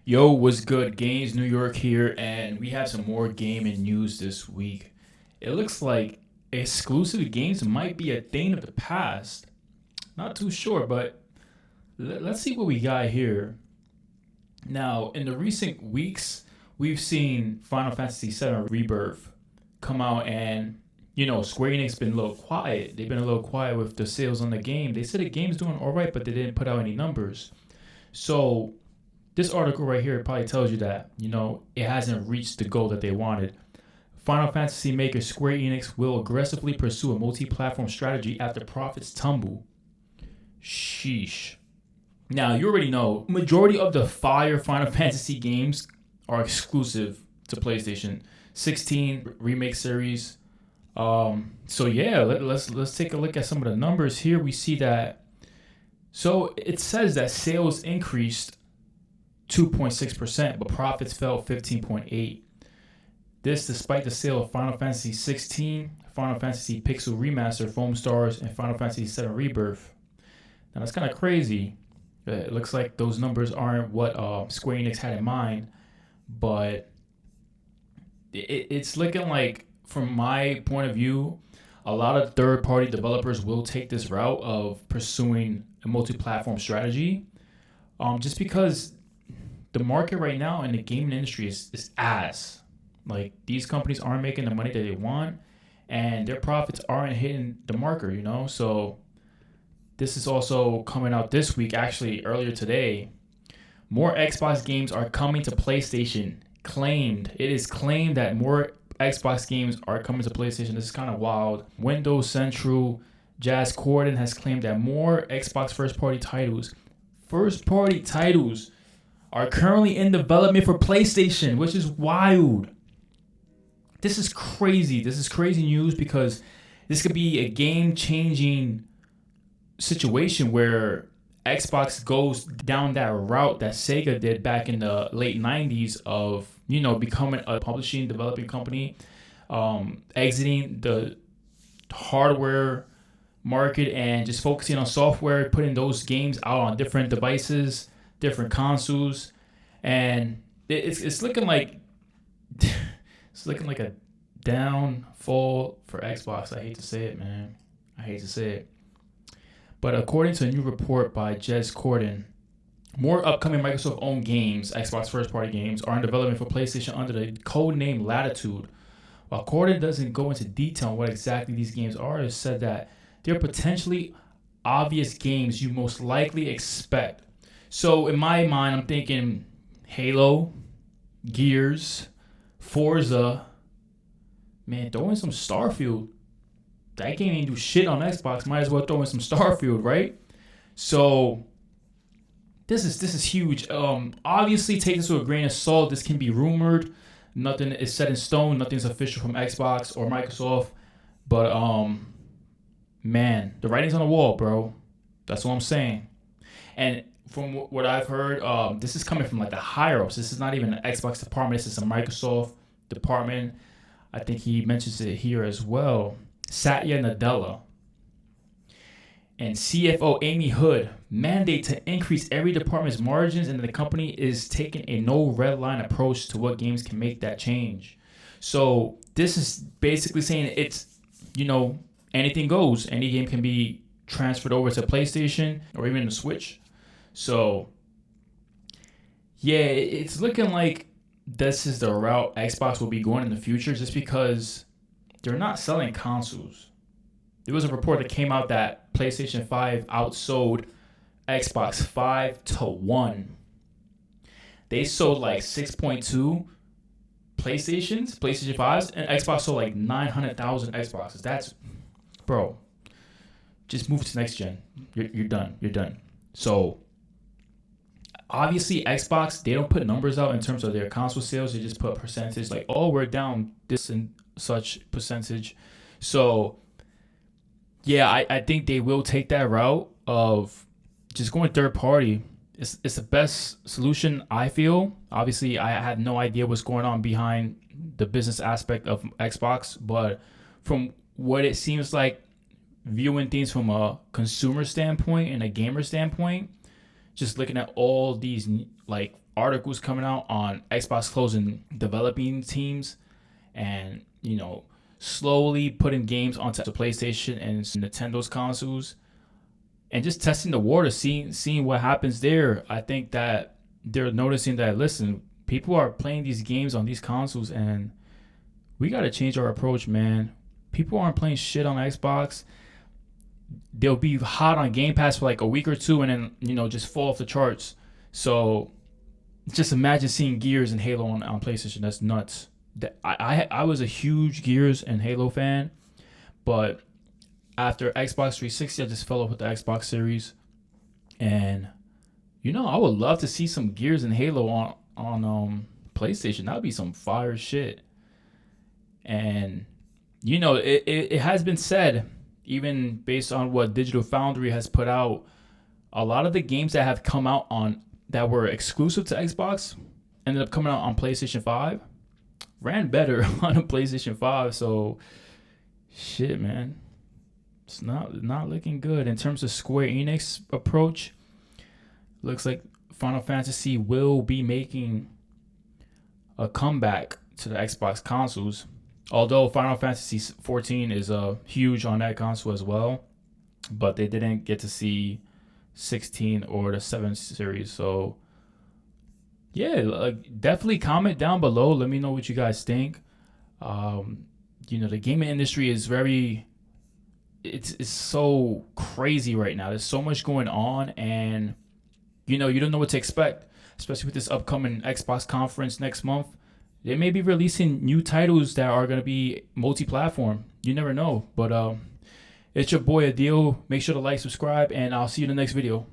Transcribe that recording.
Yo, what's good? Gains New York here, and we have some more gaming news this week. It looks like exclusive games might be a thing of the past. Not too sure, but let's see what we got here. Now, in the recent weeks, we've seen Final Fantasy VII Rebirth come out, and Square Enix been a little quiet. They've been a little quiet with the sales on the game. They said the game's doing all right, but they didn't put out any numbers. So this article right here probably tells you that, it hasn't reached the goal that they wanted. Final Fantasy maker Square Enix will aggressively pursue a multi-platform strategy after profits tumble. Sheesh. Now, you already know, majority of the fire Final Fantasy games are exclusive to PlayStation 16 remake series. So yeah, let's take a look at some of the numbers here. We see that. So it says that sales increased 2.6%, but profits fell 15.8%. This despite the sale of Final Fantasy 16, Final Fantasy Pixel Remaster, Foam Stars, and Final Fantasy 7 Rebirth. Now that's kind of crazy. It looks like those numbers aren't what Square Enix had in mind, but it's looking like, from my point of view, a lot of third-party developers will take this route of pursuing a multi-platform strategy, just because the market right now in the gaming industry is ass. Like, these companies aren't making the money that they want, and their profits aren't hitting the marker, So this is also coming out this week, actually earlier today. More Xbox games are coming to PlayStation. It is claimed that more Xbox games are coming to PlayStation. This is kind of wild. Windows Central Jazz Corden has claimed that more Xbox first-party titles are currently in development for PlayStation, which is wild. This is crazy. This is crazy news, because this could be a game-changing situation where Xbox goes down that route that Sega did back in the late 90s of, becoming a publishing, developing company, exiting the hardware market and just focusing on software, putting those games out on different devices, different consoles, and it's looking like a downfall for Xbox. I hate to say it, man. I hate to say it. But according to a new report by Jez Corden, more upcoming Microsoft-owned games, Xbox first-party games, are in development for PlayStation under the code name Latitude. While Corden doesn't go into detail on what exactly these games are, it said that they're potentially obvious games you most likely expect. So in my mind, I'm thinking Halo, Gears, Forza, man, throw in some Starfield. That game ain't do shit on Xbox. Might as well throw in some Starfield, right? So this is huge. Obviously, take this with a grain of salt. This can be rumored. Nothing is set in stone. Nothing's official from Xbox or Microsoft. But man, the writing's on the wall, bro. That's what I'm saying. And from what I've heard, this is coming from like the higher ups. This is not even an Xbox department. This is a Microsoft department. I think he mentions it here as well. Satya Nadella and CFO Amy Hood mandate to increase every department's margins, and the company is taking a no red line approach to what games can make that change. So this is basically saying it's, anything goes. Any game can be transferred over to PlayStation or even the Switch. So yeah, it's looking like this is the route Xbox will be going in the future, just because they're not selling consoles. There was a report that came out that PlayStation 5 outsold Xbox 5-1. They sold like 6.2 PlayStation 5s, and Xbox sold like 900,000 Xboxes. That's, bro, just move to next gen. You're done. So obviously Xbox, they don't put numbers out in terms of their console sales. They just put percentage, like, oh, we're down this and such percentage. So yeah, I think they will take that route of just going third party. It's the best solution, I feel. Obviously, I have no idea what's going on behind the business aspect of Xbox, but from what it seems like, viewing things from a consumer standpoint and a gamer standpoint, just looking at all these like articles coming out on Xbox closing developing teams, and slowly putting games onto the PlayStation and Nintendo's consoles, and just testing the water, seeing what happens there. I think that they're noticing that, listen, people are playing these games on these consoles, and we got to change our approach, man. People aren't playing shit on Xbox. They'll be hot on Game Pass for like a week or two, and then just fall off the charts. So just imagine seeing Gears and Halo on PlayStation. That's nuts. I was a huge Gears and Halo fan, but after Xbox 360, I just fell off with the Xbox Series, and I would love to see some Gears and Halo on PlayStation. That would be some fire shit. And it has been said, even based on what Digital Foundry has put out, a lot of the games that have come out that were exclusive to Xbox ended up coming out on PlayStation 5, ran better on a PlayStation 5. So shit, man, it's not looking good in terms of Square Enix approach. Looks like Final Fantasy will be making a comeback to the Xbox consoles, although Final Fantasy 14 is huge on that console as well, but they didn't get to see 16 or the 7 series. So yeah, definitely comment down below. Let me know what you guys think. The gaming industry is it's so crazy right now. There's so much going on, and you don't know what to expect, especially with this upcoming Xbox conference next month. They may be releasing new titles that are going to be multi-platform. You never know. But it's your boy Adil. Make sure to like, subscribe, and I'll see you in the next video.